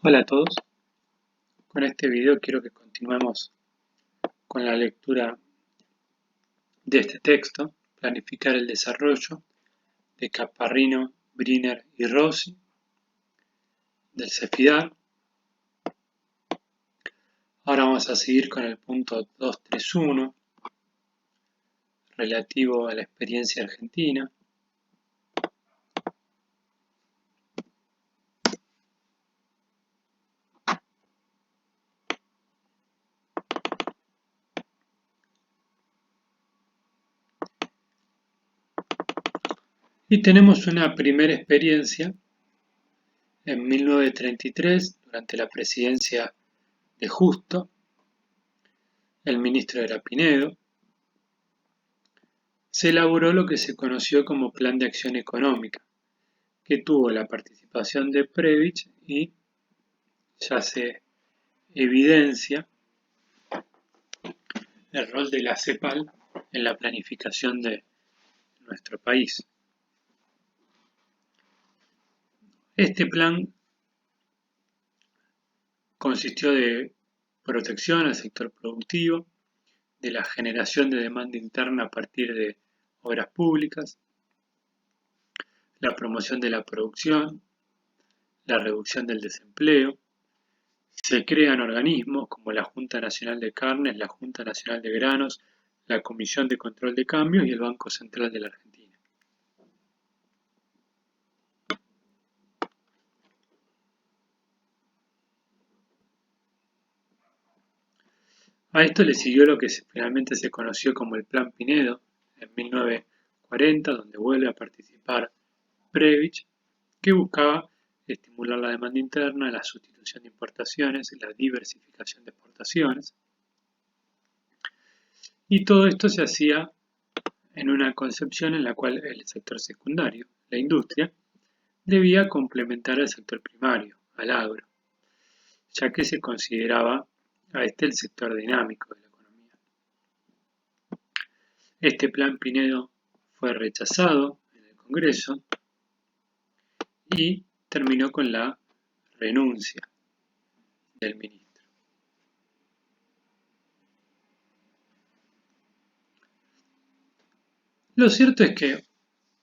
Hola a todos, con este video quiero que continuemos con la lectura de este texto, Planificar el desarrollo, de Caparrino, Briner y Rossi, del CEFIDAR. Ahora vamos a seguir con el punto 231, relativo a la experiencia argentina. Y tenemos una primera experiencia en 1933, durante la presidencia de Justo. El ministro era Pinedo. Se elaboró lo que se conoció como Plan de Acción Económica, que tuvo la participación de Prebisch y ya se evidencia el rol de la CEPAL en la planificación de nuestro país. Este plan consistió de protección al sector productivo, de la generación de demanda interna a partir de obras públicas, la promoción de la producción, la reducción del desempleo. Se crean organismos como la Junta Nacional de Carnes, la Junta Nacional de Granos, la Comisión de Control de Cambios y el Banco Central de la Argentina. A esto le siguió lo que finalmente se conoció como el Plan Pinedo en 1940, donde vuelve a participar Prebisch, que buscaba estimular la demanda interna, la sustitución de importaciones, la diversificación de exportaciones. Y todo esto se hacía en una concepción en la cual el sector secundario, la industria, debía complementar al sector primario, al agro, ya que se consideraba a este el sector dinámico de la economía. Este plan Pinedo fue rechazado en el Congreso y terminó con la renuncia del ministro. Lo cierto es que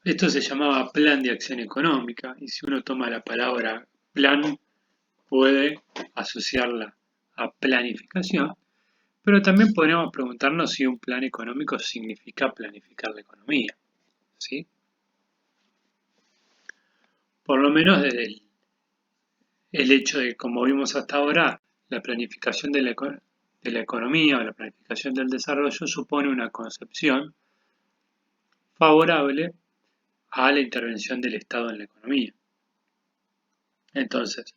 esto se llamaba Plan de Acción Económica, y si uno toma la palabra plan, puede asociarla a planificación, pero también podríamos preguntarnos si un plan económico significa planificar la economía, ¿sí? Por lo menos desde el hecho de, como vimos hasta ahora, la planificación de la economía o la planificación del desarrollo supone una concepción favorable a la intervención del Estado en la economía. Entonces,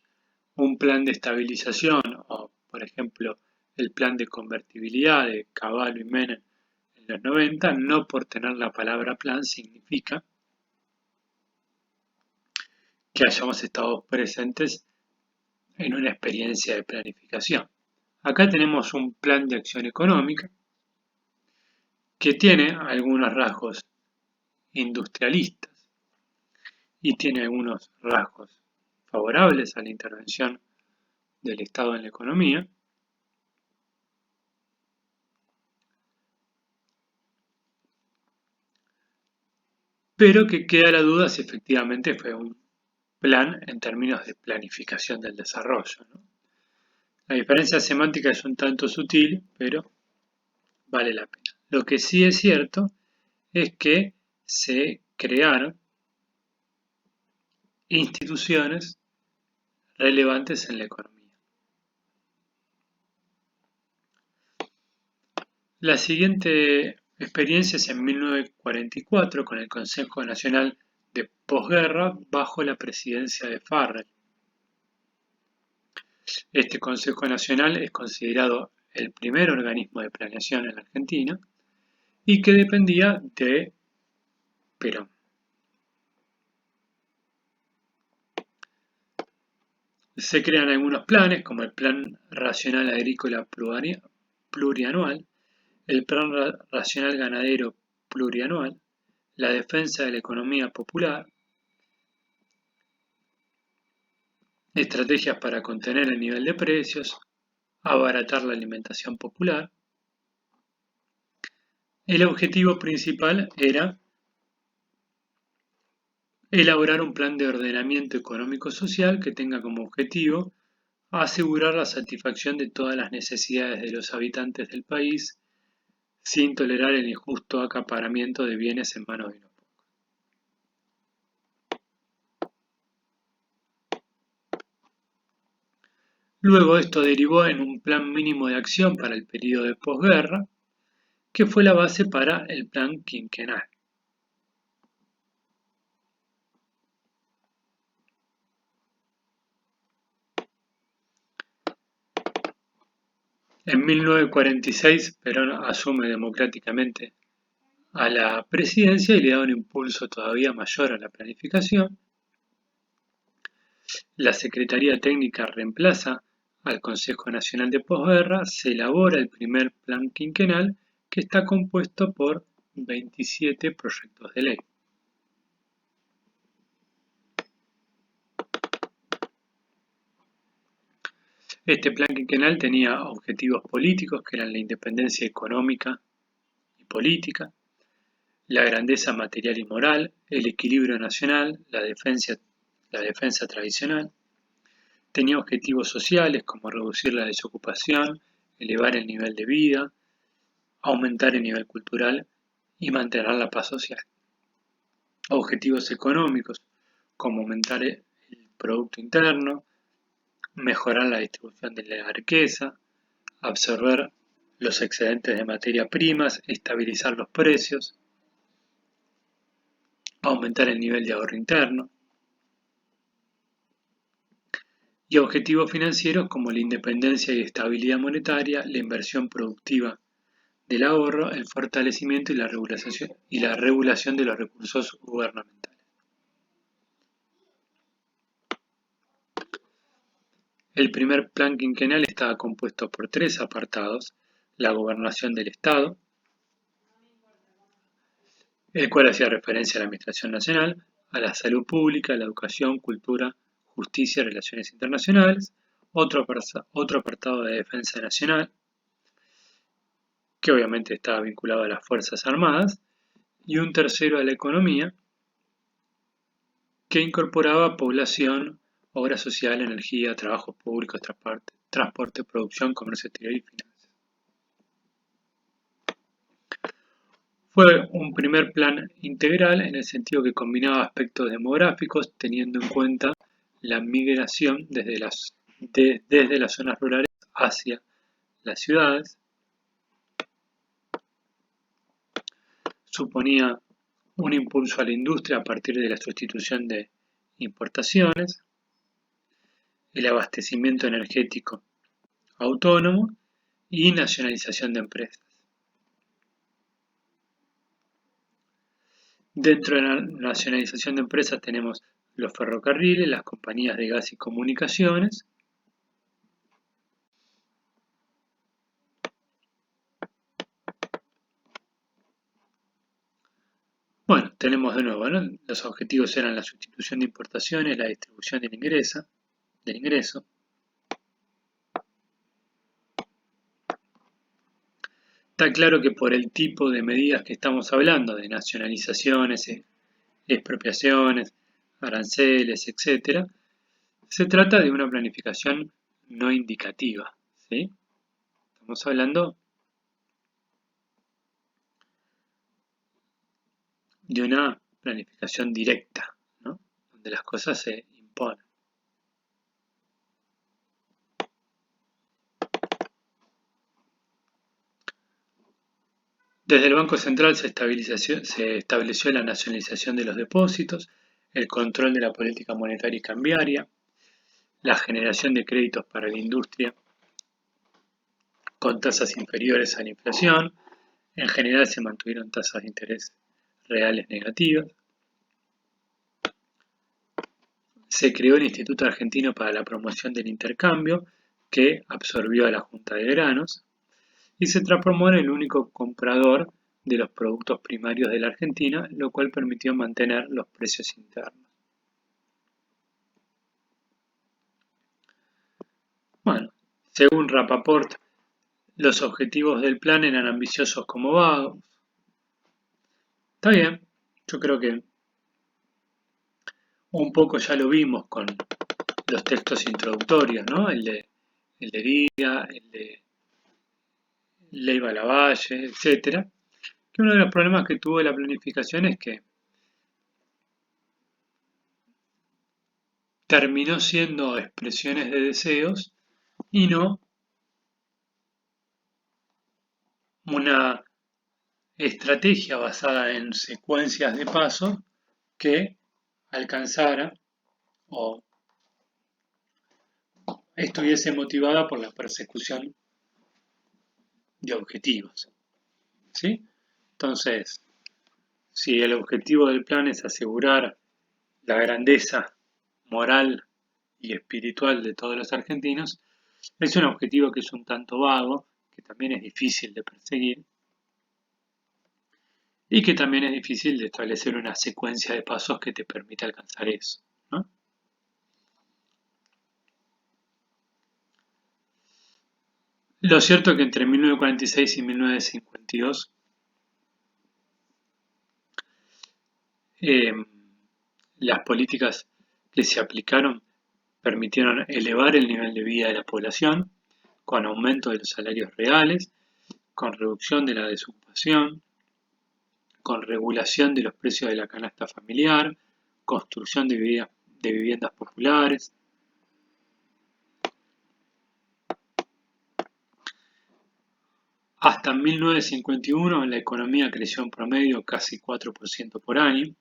un plan de estabilización o, por ejemplo, el plan de convertibilidad de Cavallo y Menem en los 90, no por tener la palabra plan significa que hayamos estado presentes en una experiencia de planificación. Acá tenemos un plan de acción económica que tiene algunos rasgos industrialistas y tiene algunos rasgos favorables a la intervención del Estado en la economía, pero que queda la duda si efectivamente fue un plan en términos de planificación del desarrollo, ¿no? La diferencia semántica es un tanto sutil, pero vale la pena. Lo que sí es cierto es que se crearon instituciones relevantes en la economía. La siguiente experiencia es en 1944 con el Consejo Nacional de Posguerra bajo la presidencia de Farrell. Este Consejo Nacional es considerado el primer organismo de planeación en la Argentina y que dependía de Perón. Se crean algunos planes como el Plan Racional Agrícola Plurianual, el Plan Racional Ganadero Plurianual, la defensa de la economía popular, estrategias para contener el nivel de precios, abaratar la alimentación popular. El objetivo principal era elaborar un plan de ordenamiento económico-social que tenga como objetivo asegurar la satisfacción de todas las necesidades de los habitantes del país sin tolerar el injusto acaparamiento de bienes en manos de unos pocos. Luego esto derivó en un plan mínimo de acción para el periodo de posguerra, que fue la base para el plan quinquenal. En 1946, Perón asume democráticamente a la presidencia y le da un impulso todavía mayor a la planificación. La Secretaría Técnica reemplaza al Consejo Nacional de Posguerra, se elabora el primer plan quinquenal que está compuesto por 27 proyectos de ley. Este plan quinquenal tenía objetivos políticos que eran la independencia económica y política, la grandeza material y moral, el equilibrio nacional, la defensa tradicional. Tenía objetivos sociales como reducir la desocupación, elevar el nivel de vida, aumentar el nivel cultural y mantener la paz social. Objetivos económicos como aumentar el Producto Interno, mejorar la distribución de la riqueza, absorber los excedentes de materias primas, estabilizar los precios, aumentar el nivel de ahorro interno, y objetivos financieros como la independencia y estabilidad monetaria, la inversión productiva del ahorro, el fortalecimiento y la regulación de los recursos gubernamentales. El primer plan quinquenal estaba compuesto por 3 apartados: la gobernación del Estado, el cual hacía referencia a la Administración Nacional, a la salud pública, la educación, cultura, justicia y relaciones internacionales; otro apartado de defensa nacional, que obviamente estaba vinculado a las Fuerzas Armadas; y un tercero a la economía, que incorporaba población, obra social, energía, trabajos públicos, transporte, producción, comercio exterior y finanzas. Fue un primer plan integral en el sentido que combinaba aspectos demográficos, teniendo en cuenta la migración desde las zonas rurales hacia las ciudades. Suponía un impulso a la industria a partir de la sustitución de importaciones, el abastecimiento energético autónomo y nacionalización de empresas. Dentro de la nacionalización de empresas tenemos los ferrocarriles, las compañías de gas y comunicaciones. Bueno, tenemos de nuevo, ¿no? Los objetivos eran la sustitución de importaciones, la distribución del ingreso. Está claro que por el tipo de medidas que estamos hablando, de nacionalizaciones, expropiaciones, aranceles, etc., se trata de una planificación no indicativa, ¿sí? Estamos hablando de una planificación directa, ¿no? Donde las cosas se imponen. Desde el Banco Central se estableció la nacionalización de los depósitos, el control de la política monetaria y cambiaria, la generación de créditos para la industria con tasas inferiores a la inflación. En general se mantuvieron tasas de interés reales negativas. Se creó el Instituto Argentino para la Promoción del Intercambio, que absorbió a la Junta de Granos, y se transformó en el único comprador de los productos primarios de la Argentina, lo cual permitió mantener los precios internos. Según Rapaport, los objetivos del plan eran ambiciosos como vagos. Está bien, yo creo que un poco ya lo vimos con los textos introductorios, ¿no? El de Liga, el de Leiva Lavalle, etcétera. Que uno de los problemas que tuvo la planificación es que terminó siendo expresiones de deseos y no una estrategia basada en secuencias de pasos que alcanzara o estuviese motivada por la persecución de objetivos. ¿Sí? Entonces, si el objetivo del plan es asegurar la grandeza moral y espiritual de todos los argentinos, es un objetivo que es un tanto vago, que también es difícil de perseguir y que también es difícil de establecer una secuencia de pasos que te permita alcanzar eso, ¿no? Lo cierto es que entre 1946 y 1952 las políticas que se aplicaron permitieron elevar el nivel de vida de la población con aumento de los salarios reales, con reducción de la desocupación, con regulación de los precios de la canasta familiar, construcción de viviendas populares. Hasta 1951 la economía creció en promedio casi 4% por año.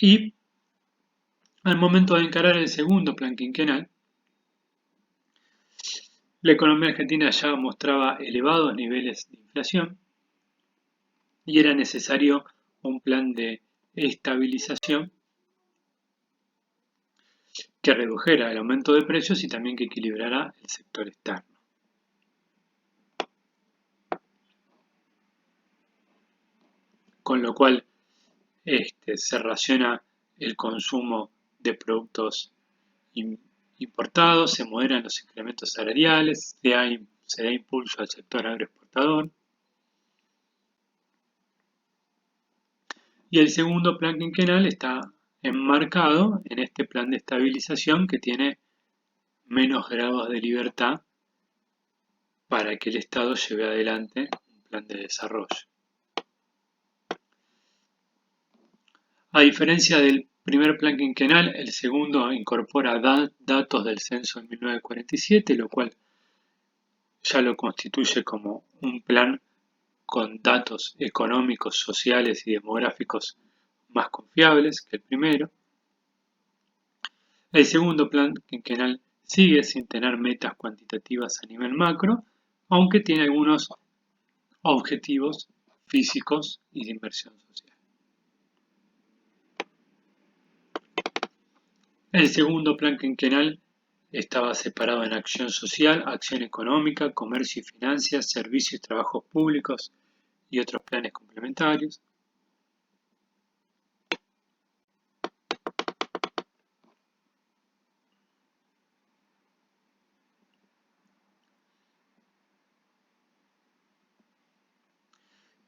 Y al momento de encarar el segundo plan quinquenal, la economía argentina ya mostraba elevados niveles de inflación y era necesario un plan de estabilización que redujera el aumento de precios y también que equilibrara el sector externo. Con lo cual se raciona el consumo de productos importados, se moderan los incrementos salariales, se da impulso al sector agroexportador. Y el segundo plan quinquenal está enmarcado en este plan de estabilización que tiene menos grados de libertad para que el Estado lleve adelante un plan de desarrollo. A diferencia del primer plan quinquenal, el segundo incorpora datos del censo de 1947, lo cual ya lo constituye como un plan con datos económicos, sociales y demográficos más confiables que el primero. El segundo plan quinquenal sigue sin tener metas cuantitativas a nivel macro, aunque tiene algunos objetivos físicos y de inversión social. El segundo plan quinquenal estaba separado en acción social, acción económica, comercio y finanzas, servicios y trabajos públicos y otros planes complementarios.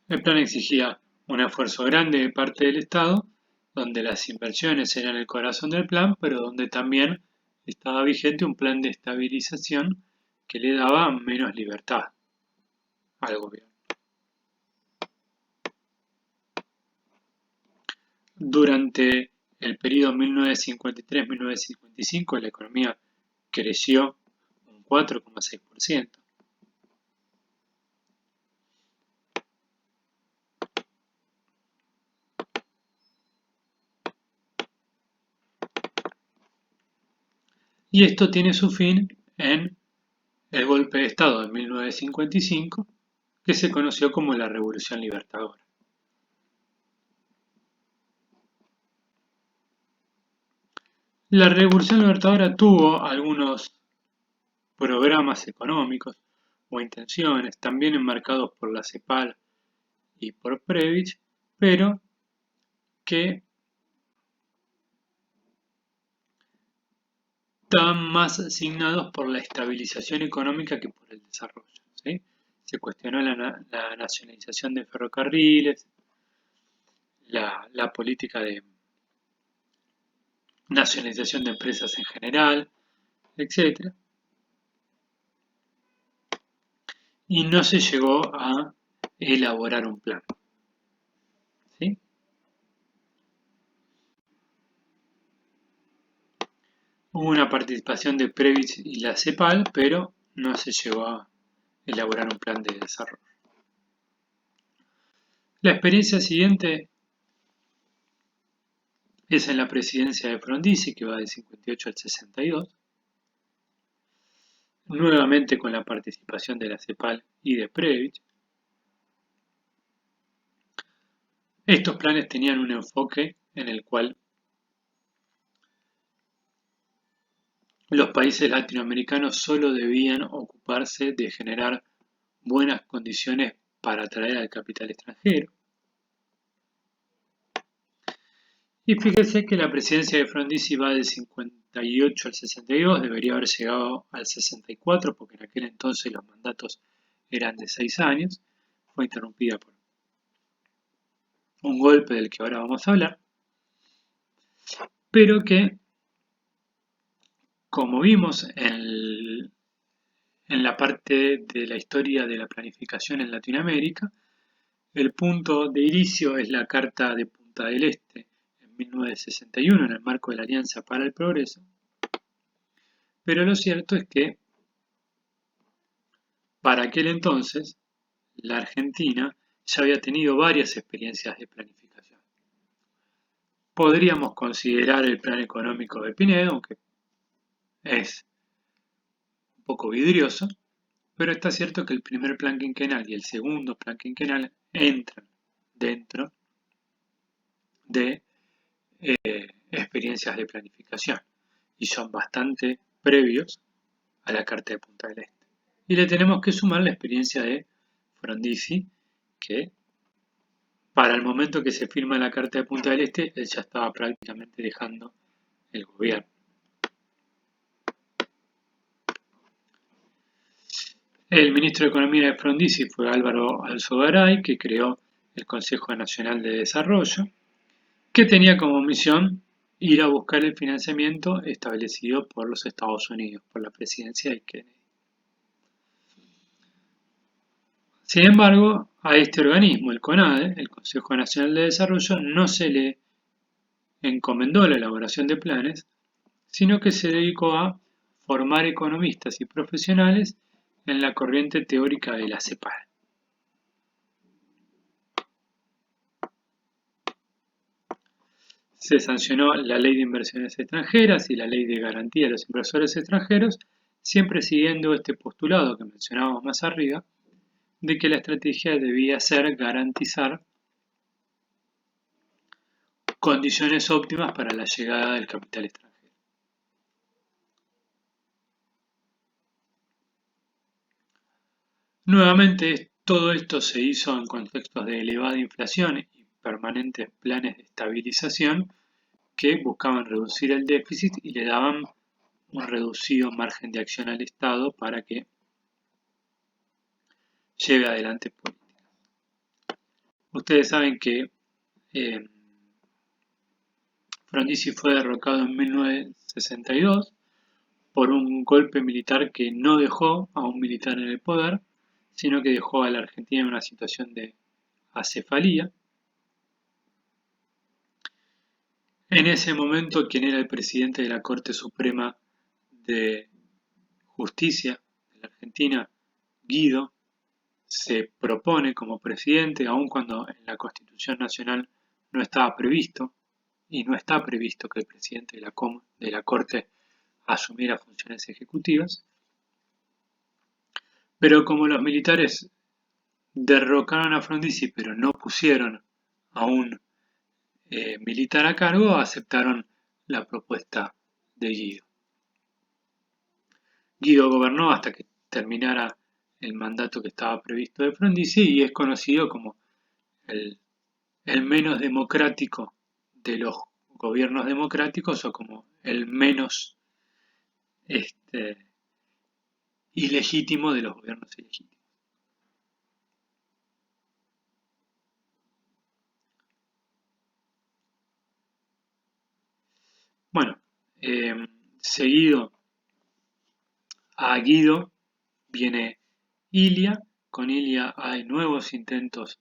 El plan exigía un esfuerzo grande de parte del Estado, donde las inversiones eran el corazón del plan, pero donde también estaba vigente un plan de estabilización que le daba menos libertad al gobierno. Durante el periodo 1953-1955 la economía creció un 4,6%. Y esto tiene su fin en el golpe de Estado de 1955, que se conoció como la Revolución Libertadora. La Revolución Libertadora tuvo algunos programas económicos o intenciones, también enmarcados por la CEPAL y por Prebisch, pero que estaban más asignados por la estabilización económica que por el desarrollo, ¿sí? Se cuestionó la nacionalización de ferrocarriles, la política de nacionalización de empresas en general, etc. Y no se llegó a elaborar un plan, ¿sí? Hubo una participación de Previs y la CEPAL, pero no se llegó a elaborar un plan de desarrollo. La experiencia siguiente es en la presidencia de Frondizi, que va del 58 al 62, nuevamente con la participación de la CEPAL y de Previs. Estos planes tenían un enfoque en el cual los países latinoamericanos solo debían ocuparse de generar buenas condiciones para atraer al capital extranjero. Y fíjese que la presidencia de Frondizi va del 58 al 62, debería haber llegado al 64 porque en aquel entonces los mandatos eran de 6 años, fue interrumpida por un golpe del que ahora vamos a hablar, pero que, como vimos en la parte de la historia de la planificación en Latinoamérica, el punto de inicio es la Carta de Punta del Este en 1961 en el marco de la Alianza para el Progreso, pero lo cierto es que para aquel entonces la Argentina ya había tenido varias experiencias de planificación. Podríamos considerar el plan económico de Pinedo, aunque es un poco vidrioso, pero está cierto que el primer plan quinquenal y el segundo plan quinquenal entran dentro de experiencias de planificación y son bastante previos a la Carta de Punta del Este. Y le tenemos que sumar la experiencia de Frondizi, que para el momento que se firma la Carta de Punta del Este, él ya estaba prácticamente dejando el gobierno. El ministro de Economía de Frondizi fue Álvaro Alzogaray, que creó el Consejo Nacional de Desarrollo, que tenía como misión ir a buscar el financiamiento establecido por los Estados Unidos, por la presidencia de Kennedy. Sin embargo, a este organismo, el CONADE, el Consejo Nacional de Desarrollo, no se le encomendó la elaboración de planes, sino que se dedicó a formar economistas y profesionales en la corriente teórica de la CEPAL. Se sancionó la Ley de Inversiones Extranjeras y la Ley de Garantía de los Inversores Extranjeros, siempre siguiendo este postulado que mencionábamos más arriba, de que la estrategia debía ser garantizar condiciones óptimas para la llegada del capital extranjero. Nuevamente, todo esto se hizo en contextos de elevada inflación y permanentes planes de estabilización que buscaban reducir el déficit y le daban un reducido margen de acción al Estado para que lleve adelante políticas. Ustedes saben que Frondizi fue derrocado en 1962 por un golpe militar que no dejó a un militar en el poder, sino que dejó a la Argentina en una situación de acefalía. En ese momento, quien era el presidente de la Corte Suprema de Justicia de la Argentina, Guido, se propone como presidente, aun cuando en la Constitución Nacional no estaba previsto, y no está previsto que el presidente de la Corte asumiera funciones ejecutivas, pero como los militares derrocaron a Frondizi pero no pusieron a un militar a cargo, aceptaron la propuesta de Guido. Guido gobernó hasta que terminara el mandato que estaba previsto de Frondizi y es conocido como el menos democrático de los gobiernos democráticos o como el menos ilegítimo de los gobiernos ilegítimos. Bueno, seguido a Guido viene Ilia. Con Ilia hay nuevos intentos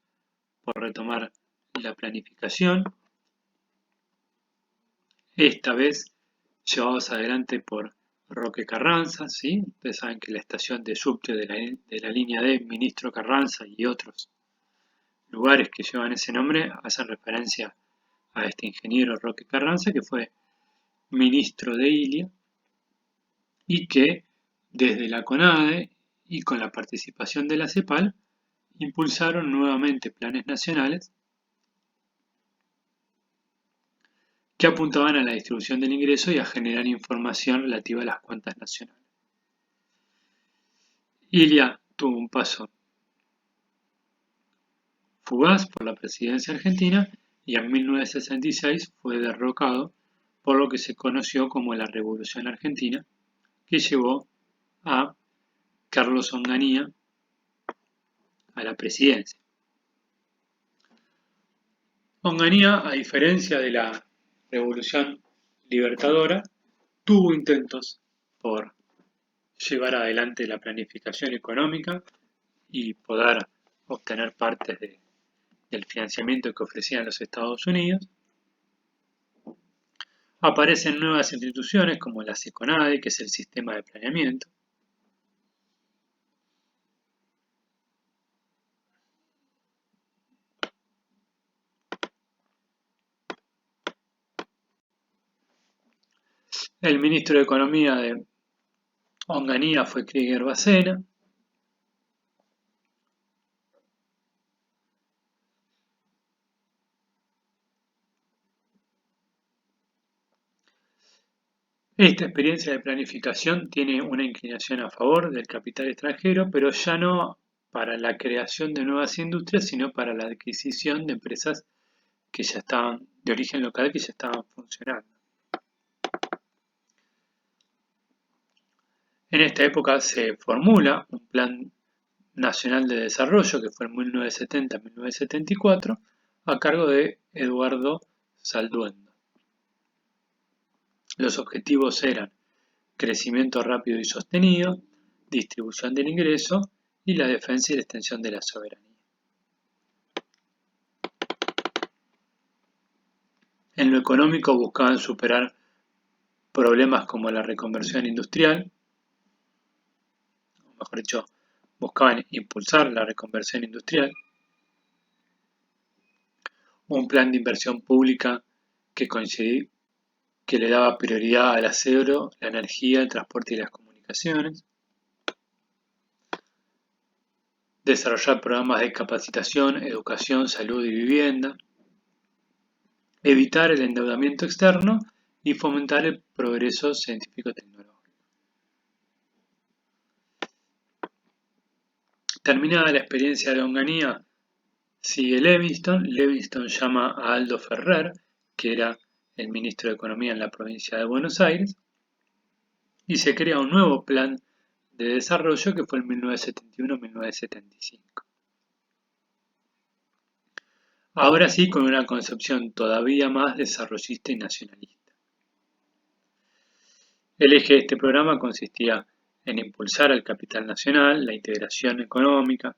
por retomar la planificación, esta vez llevados adelante por Roque Carranza, ¿sí? Ustedes saben que la estación de subte de la línea D, Ministro Carranza y otros lugares que llevan ese nombre hacen referencia a este ingeniero Roque Carranza, que fue ministro de Ilia y que desde la CONADE y con la participación de la CEPAL impulsaron nuevamente planes nacionales que apuntaban a la distribución del ingreso y a generar información relativa a las cuentas nacionales. Ilia tuvo un paso fugaz por la presidencia argentina y en 1966 fue derrocado por lo que se conoció como la Revolución Argentina, que llevó a Carlos Onganía a la presidencia. Onganía, a diferencia de la Revolución Libertadora, tuvo intentos por llevar adelante la planificación económica y poder obtener partes del financiamiento que ofrecían los Estados Unidos. Aparecen nuevas instituciones como la SECONADE, que es el sistema de planeamiento. El ministro de Economía de Onganía fue Krieger Bacena. Esta experiencia de planificación tiene una inclinación a favor del capital extranjero, pero ya no para la creación de nuevas industrias, sino para la adquisición de empresas que ya estaban de origen local, que ya estaban funcionando. En esta época se formula un Plan Nacional de Desarrollo, que fue en 1970-1974, a cargo de Eduardo Salduendo. Los objetivos eran crecimiento rápido y sostenido, distribución del ingreso y la defensa y la extensión de la soberanía. En lo económico buscaban superar problemas como la reconversión industrial, o mejor dicho, buscaban impulsar la reconversión industrial, un plan de inversión pública que le daba prioridad al acero, la energía, el transporte y las comunicaciones, desarrollar programas de capacitación, educación, salud y vivienda, evitar el endeudamiento externo y fomentar el progreso científico-tecnológico. Terminada la experiencia de Onganía, sigue Levingston. Levingston llama a Aldo Ferrer, que era el ministro de Economía en la provincia de Buenos Aires, y se crea un nuevo plan de desarrollo que fue en 1971-1975. Ahora sí con una concepción todavía más desarrollista y nacionalista. El eje de este programa consistía en impulsar el capital nacional, la integración económica,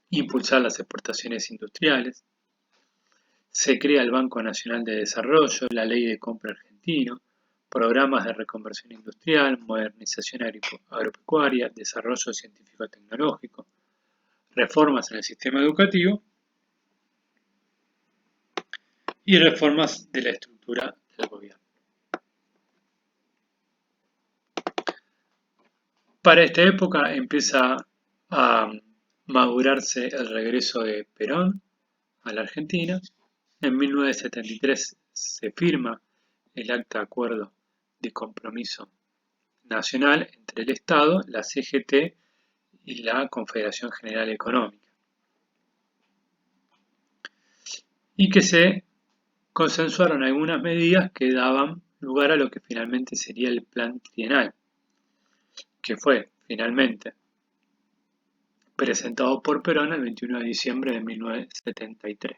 impulsar las exportaciones industriales. Se crea el Banco Nacional de Desarrollo, la Ley de Compra Argentino, programas de reconversión industrial, modernización agropecuaria, desarrollo científico-tecnológico, reformas en el sistema educativo y reformas de la estructura del gobierno. Para esta época empieza a madurarse el regreso de Perón a la Argentina. En 1973 se firma el Acta de Acuerdo de Compromiso Nacional entre el Estado, la CGT y la Confederación General Económica, y que se consensuaron algunas medidas que daban lugar a lo que finalmente sería el Plan Trienal, que fue finalmente presentado por Perón el 21 de diciembre de 1973.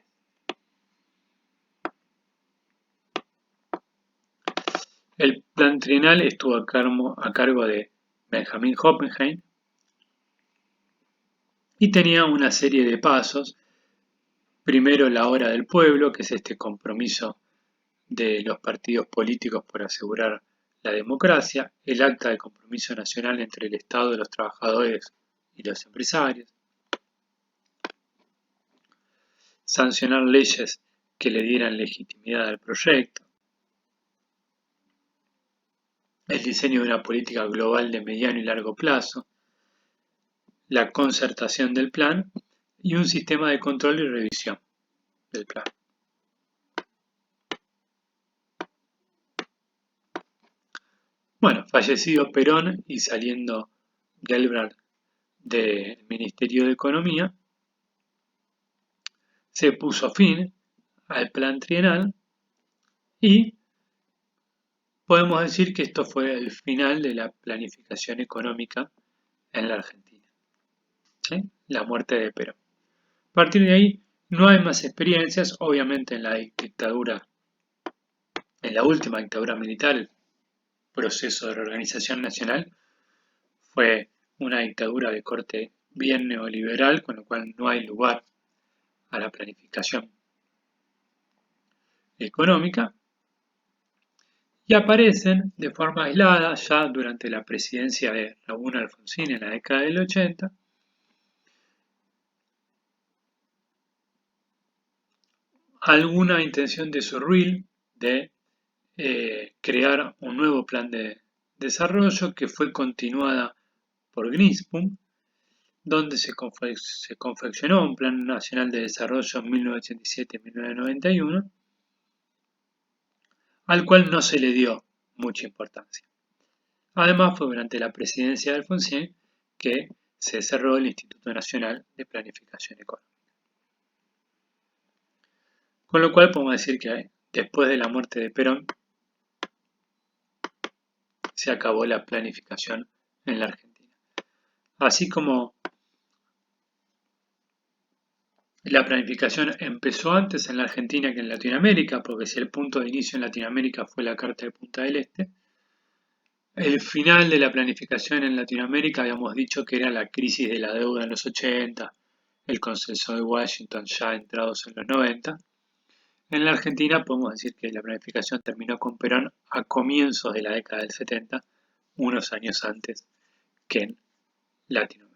El Plan Trienal estuvo a cargo de Benjamin Oppenheim y tenía una serie de pasos. Primero, la hora del pueblo, que es este compromiso de los partidos políticos por asegurar la democracia, el acta de compromiso nacional entre el Estado, los trabajadores y los empresarios, sancionar leyes que le dieran legitimidad al proyecto, el diseño de una política global de mediano y largo plazo, la concertación del plan y un sistema de control y revisión del plan. Bueno, fallecido Perón y saliendo Gelbrand del Ministerio de Economía, se puso fin al plan trienal y podemos decir que esto fue el final de la planificación económica en la Argentina. ¿Sí? La muerte de Perón. A partir de ahí no hay más experiencias, obviamente en la dictadura, en la última dictadura militar, el proceso de reorganización nacional fue una dictadura de corte bien neoliberal, con lo cual no hay lugar a la planificación económica, y aparecen de forma aislada ya durante la presidencia de Raúl Alfonsín en la década del 80, alguna intención de Surruil de crear un nuevo plan de desarrollo que fue continuada por Greenspun, donde se confeccionó un Plan Nacional de Desarrollo en 1987-1991, al cual no se le dio mucha importancia. Además, fue durante la presidencia de Alfonsín que se cerró el Instituto Nacional de Planificación Económica. Con lo cual podemos decir que después de la muerte de Perón se acabó la planificación en la Argentina. Así como la planificación empezó antes en la Argentina que en Latinoamérica, porque si el punto de inicio en Latinoamérica fue la Carta de Punta del Este, el final de la planificación en Latinoamérica habíamos dicho que era la crisis de la deuda en los 80, el consenso de Washington ya entrados en los 90. En la Argentina podemos decir que la planificación terminó con Perón a comienzos de la década del 70, unos años antes que en Latinoamérica.